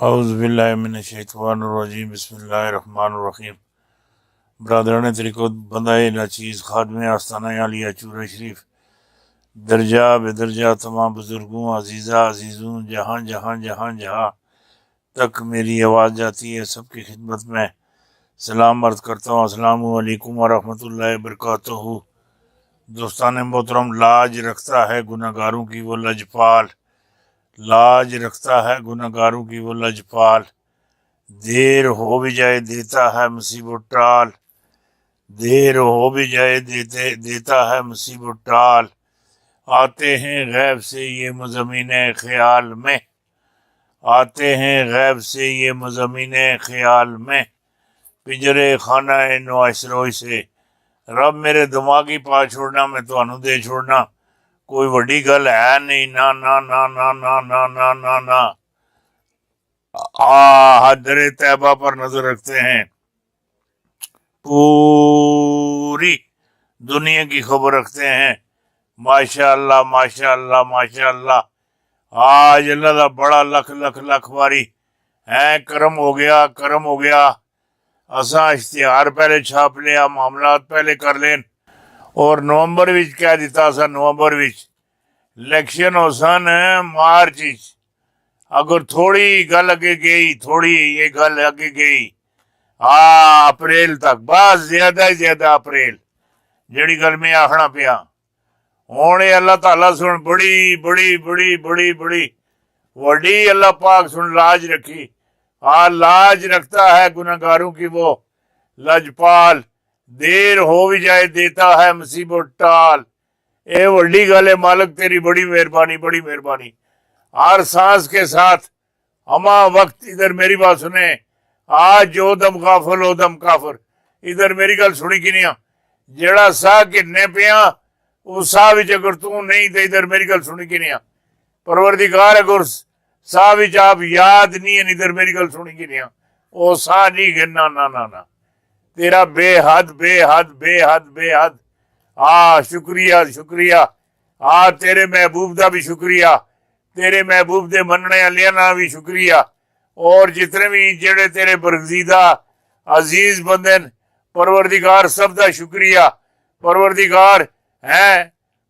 اعوذ باللہ من الشیطان الرجیم بسم اللہ الرحمن الرحیم۔ برادران طریقت بندہ ناچیز خادم آستانہ عالیہ چورہ شریف، درجہ بدرجہ تمام بزرگوں عزیزہ عزیزوں جہاں جہاں جہاں جہاں تک میری آواز جاتی ہے، سب کی خدمت میں سلام عرض کرتا ہوں۔ السلام علیکم ورحمۃ اللہ وبرکاتہ۔ دوستان محترم، لاج رکھتا ہے گناہ گاروں کی وہ لجپال، لاج رکھتا ہے گناہ گاروں کی وہ لجپال، دیر ہو بھی جائے دیتا ہے مصیبت ٹال، دیر ہو بھی جائے دیتا ہے مصیبت ٹال، آتے ہیں غیب سے یہ مضامین خیال میں، آتے ہیں غیب سے یہ مضامین خیال میں، پنجرے خانہ نوائسروئی سے رب میرے دماغی پا چھوڑنا میں تہانوں دے چھوڑنا کوئی وڈی گل ہے نہیں، نا نا نا نا نا نا نا نا نا۔ حضر طیبہ پر نظر رکھتے ہیں، پوری دنیا کی خبر رکھتے ہیں، ماشاء اللہ ماشاء اللہ ماشاء اللہ۔ آج اللہ دا بڑا لکھ لکھ لکھ باری ہے، کرم ہو گیا کرم ہو گیا۔ اساں اشتہار پہلے چھاپ لیا، معاملات پہلے کر لین، اور نومبر وچ کہہ دیتا سا، نومبر وچ الیکشن ہو سن مارچ وچ، اگر تھوڑی گل اگے گئی، تھوڑی یہ گل اگے گئی اپریل تک، بس زیادہ ہی زیادہ اپریل، جڑی گل میں آخنا پیا ہوں اللہ تعالیٰ سن بڑی بڑی بڑی بڑی بڑی وڈی اللہ پاک سن لاج رکھی۔ لاج رکھتا ہے گناہ گاروں کی وہ لجپال، دیر ہو بھی جائے دیتا ہے مصیبت ٹال۔ اے وڈی گل ہے، مالک تیری بڑی مہربانی بڑی مہربانی۔ ہر سانس کے ساتھ ہما وقت ادھر میری بات سنیں، آج جو دم غافل ہو دم کافر، ادھر میری گل سنی کی نہیں، جیڑا سا گرنے پیا اس سا وچ اگر تو نہیں تے ادھر میری گل سنی کی نہیں، پروردگار اگر سا وچ آپ یاد نہیں ہے ادھر میری گل سنی کی نہیں، او سا نہیں گرنا، نا نا نا، تیرا بے حد بے حد بے حد بے حد۔ شکریہ شکریہ، تیرے محبوب دا بھی شکریہ، تیرے محبوب دے مننے والے نا بھی شکریہ، اور جتنے بھی جڑے تیرے برگزیدہ عزیز بندے پروردگار سب دا شکریہ۔ پروردگار ہے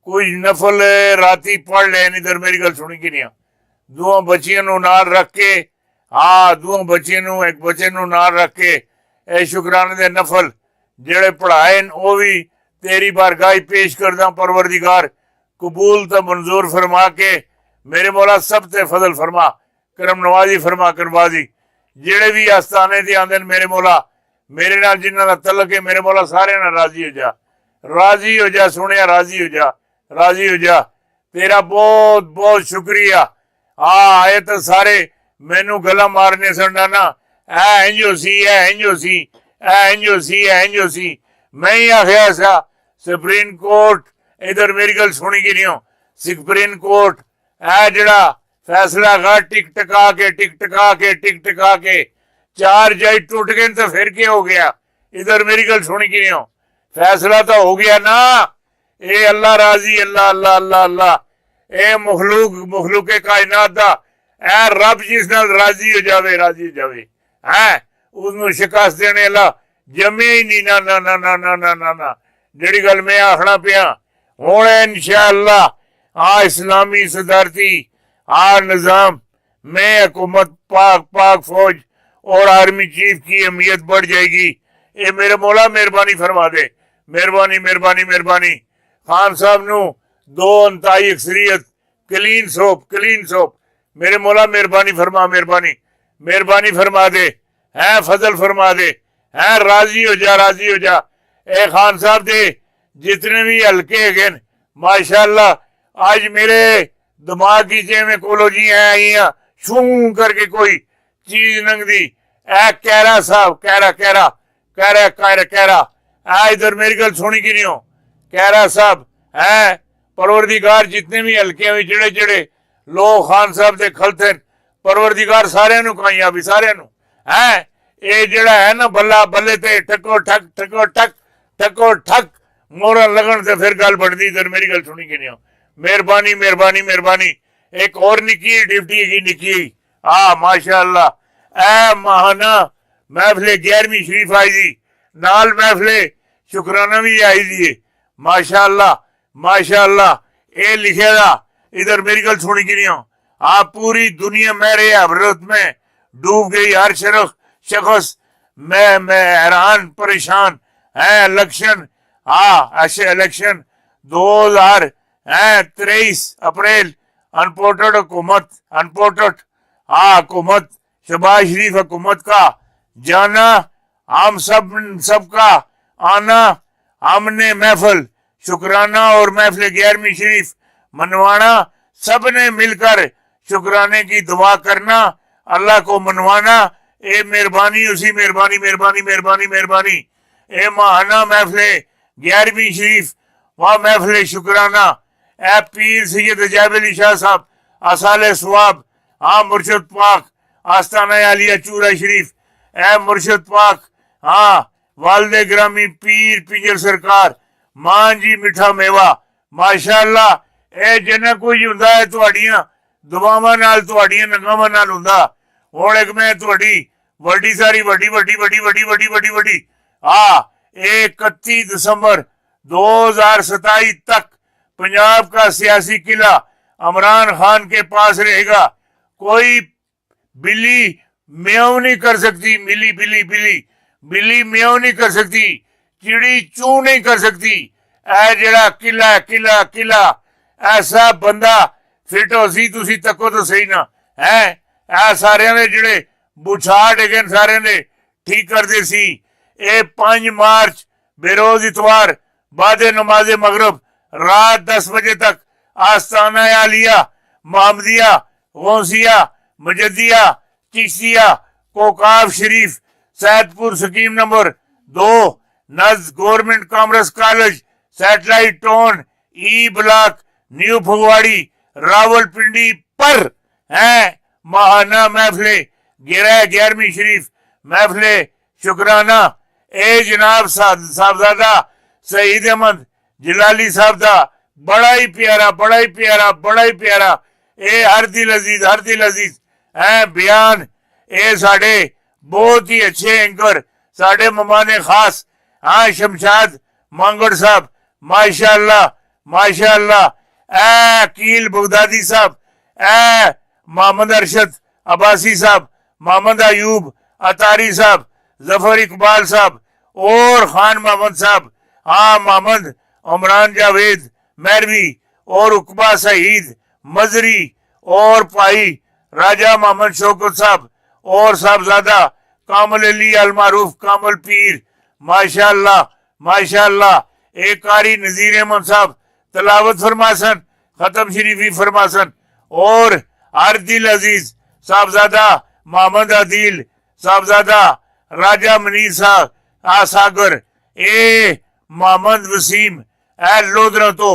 کچھ نفل راتی پڑھ لین، ادھر میری گل سنی کی نہیں، دو بچیاں نو نال رکھ کے، دو بچیاں نو ایک بچے نو نال رکھ کے اے شکرانے دے نفل جڑے پڑھائے او بھی تیری بارگاہ پیش کردہ، پروردگار قبول تا منظور فرما کے میرے مولا سب تے فضل فرما، کرم نوازی فرما کروازی، جڑے بھی آستانے دی آندن میرے مولا، میرے نال جنہاں دا تعلق ہے میرے مولا سارے نال راضی ہو جا، راضی ہو جا سنیا، راضی ہو جا راضی ہو جا۔ تیرا بہت بہت شکریہ۔ آئے تو سارے مینو گلا مارنے سنڈانا، انجو سی انجو سی انجو سی انجو سی، میں ہی آخیا سا سپریم کورٹ ادھر میری گل سنی کی نہیں ہو، سپریم کورٹ جڑا فیصلہ گا ٹک ٹکا کے ٹک ٹکا کے ٹک ٹکا کے چار جج ٹوٹ گئے تو پھر کیا ہو گیا، ادھر میری گل سنی کی نہیں ہو، فیصلہ تو ہو گیا نا۔ اے اللہ راضی، اللہ اللہ اللہ اللہ، اے مخلوق کائنات دا اے رب جس نال راضی ہو جاوے راضی ہو جاوے، اس نو شکست دینے اللہ جمے ہی نہیں، نا نا نا نا نا نا نا نا، جڑی گل میں آخنا پیا ہوں انشاءاللہ اسلامی صدارتی نظام میں حکومت پاک پاک فوج اور آرمی چیف کی اہمیت بڑھ جائے گی۔ اے میرے مولا مہربانی فرما دے، مہربانی مہربانی مہربانی۔ خان صاحب نو 2 اکثریت کلین سوپ میرے مولا مہربانی فرما، مہربانی مہربانی فرما دے، فضل فرما دے، راضی ہو جا راضی ہو جا۔ اے خان صاحب دے جتنے بھی ہلکے گئے ماشاءاللہ، آج میرے دماغ کی جے میں کولوجیاں آئی ہیں، شوں کر کے کوئی چیز ننگ دی، کہرا صاحب کہرا ادھر میری گل سونی کی نہیں ہو، کہرا صاحب پروردگار جتنے بھی ہلکے ہوئے جڑے جڑے لوگ خان صاحب دے کھلتے پروردگار سارے نو کامیابی سارے نو، اے جڑا ہے نا بلا بلے تے ٹکو ٹھک ٹکو ٹھک ٹکو ٹھک مورا لگن تے پھر گل بڑھ دی، ادھر میری گل سنی کی نہیں ہو، مہربانی مہربانی مہربانی۔ ایک اور نکی ڈیوٹی کی نکی، ماشاءاللہ اے ماہانہ محفل 11ویں شریف آئی دی نال محفل شکرانہ بھی آئی دی ماشاء اللہ ماشاء اللہ. اے لکھے دا ادھر میری گل سنی کی نہیں ہو. آپ پوری دنیا میرے حضرت میں ڈوب گئی. ہر شخص میں حیران پریشان ہے. الیکشن الیکشن 2023 اپریل انپورٹڈ حکومت شہباز شریف حکومت کا جانا ہم سب کا آنا. ہم نے محفل شکرانہ اور محفل 11ویں شریف منوانا. سب نے مل کر شکرانے کی دعا کرنا اللہ کو منوانا. اے مہربانی اسی مہربانی مہربانی مہربانی مہربانی. اے ماہانہ محفل 11ویں شریف و محفل شکرانہ. اے پیر سید عجائب علی شاہ صاحب اصال ثواب مرشد پاک آستانہ عالیہ چورہ شریف. اے مرشد پاک والد گرامی پیر پنجر سرکار ماں جی میٹھا میوا ماشاء اللہ. اے جنہ کوئی ہوندا ہے تہاڈیاں دعاواں نال تہاڈیاں نگاہاں نال ہوندا. ہن ایک میں تہاڈی وڈی ساری وڈی 31 دسمبر 2027 تک پنجاب کا سیاسی قلعہ عمران خان کے پاس رہے گا. کوئی بلی میاؤں نہیں کر سکتی. بلی میاؤں نہیں کر سکتی. چڑی چوں نہیں کر سکتی. اے جڑا قلعہ ایسا بندہ فٹ ہو سی تسی تکو تو صحیح نہ ہے. اے سارے نے جڑے بچھا ڈگن سارے نے ٹھیک کر دے سی. اے 5 مارچ بے روز اتوار بعد نماز مغرب رات 10 بجے تک آستانہ عالیہ محمدیہ غوثیہ مجدیہ چشتیہ کوکاب شریف سید پور سکیم نمبر 2 نزد government commerce college satellite town E block new Phagwari Rawalpindi پر ہے ماہانہ محفل 11ویں شریف محفل شکرانہ. اے جناب صاحبزادہ سعید احمد جلالی صاحب دا بڑا ہی پیارا اے ہر دل عزیز بیان. اے ساڑے بہت ہی اچھے اینکر ساڑے مہمان خاص شمشاد مانگڑ صاحب ماشاء اللہ. اے عقیل بغدادی صاحب, اے محمد ارشد عباسی صاحب, محمد ایوب اتاری صاحب, ظفر اقبال صاحب اور خان محمد صاحب, محمد عمران جاوید مہروی اور عقبہ سعید مزری اور پائی راجہ محمد شوکت صاحب اور صاحبزادہ کامل علی المعروف کامل پیر ماشاء اللہ. ایک قاری نذیر احمد صاحب تلاوت فرماسن ختم شریفی فرماسن اور ہر دل عزیز صاحبزادہ محمد عدیل صاحبزادہ راجہ منیر صاحب ساگر. اے محمد وسیم اے لودرا تو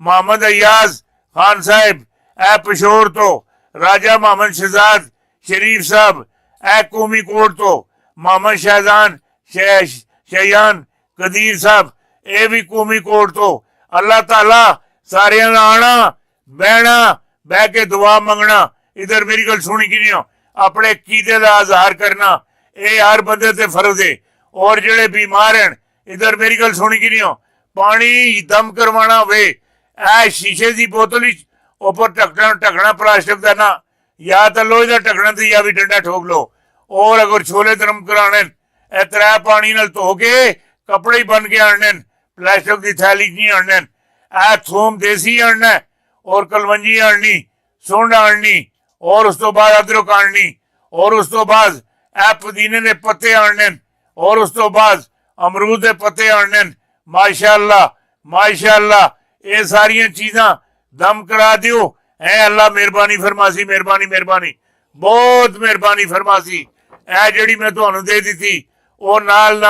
محمد ایاز خان صاحب اے پشور تو راجہ محمد شہزاد شریف صاحب اے قومی کوٹ تو محمد شہزان شیان قدیر صاحب اے بھی قومی کوٹ تو. اللہ تعالیٰ سارے آنا بہنا بہ کے دعا منگنا. ادھر میری گل سنی کی نہیں ہو اپنے عقیدے کا اظہار کرنا اے ہر بندے تے فرض ہے. اور جڑے بیمار ہیں ادھر میری گل سنی کی نہیں ہو پانی دم کروانا ہوئے اے شیشے دی بوتل اوپر ٹکنا پلاسٹک دا نا یا تو لوہے دا ٹکنا تے یا بھی ڈنڈا ٹھوک لو. اور اگر چھولے درم کرانے اے 3 پانی نال دھو کے کپڑے ہی بن کے آنے پلاسٹک دی تھیلی نہیں آنے. اے تھوم دیسی آنا اور کلونجی آنی سونڈ آنی اور اس تو بعد ادرک آنی اور اس تو بعد اے پودینے دے پتے آنے اور اس تو بعد امرود دے پتے آنے. ماشاء اللہ اے ساریاں چیزاں دم کرا دیو. اے اللہ مہربانی فرماسی مہربانی بہت مہربانی فرماسی. اے جڑی میں تانوں دے دیتی او نال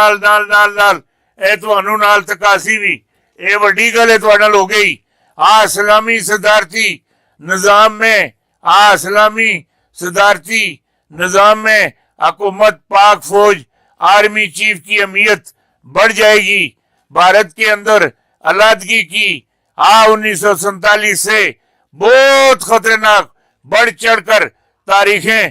اے تانوں نال تکاسی بھی اے وڈی گل ہے تہاڈے نال ہو گئی. اسلامی صدارتی نظام میں حکومت پاک فوج آرمی چیف کی اہمیت بڑھ جائے گی. بھارت کے اندر علیحدگی کی 1947 سے بہت خطرناک بڑھ چڑھ کر تاریخیں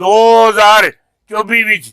2024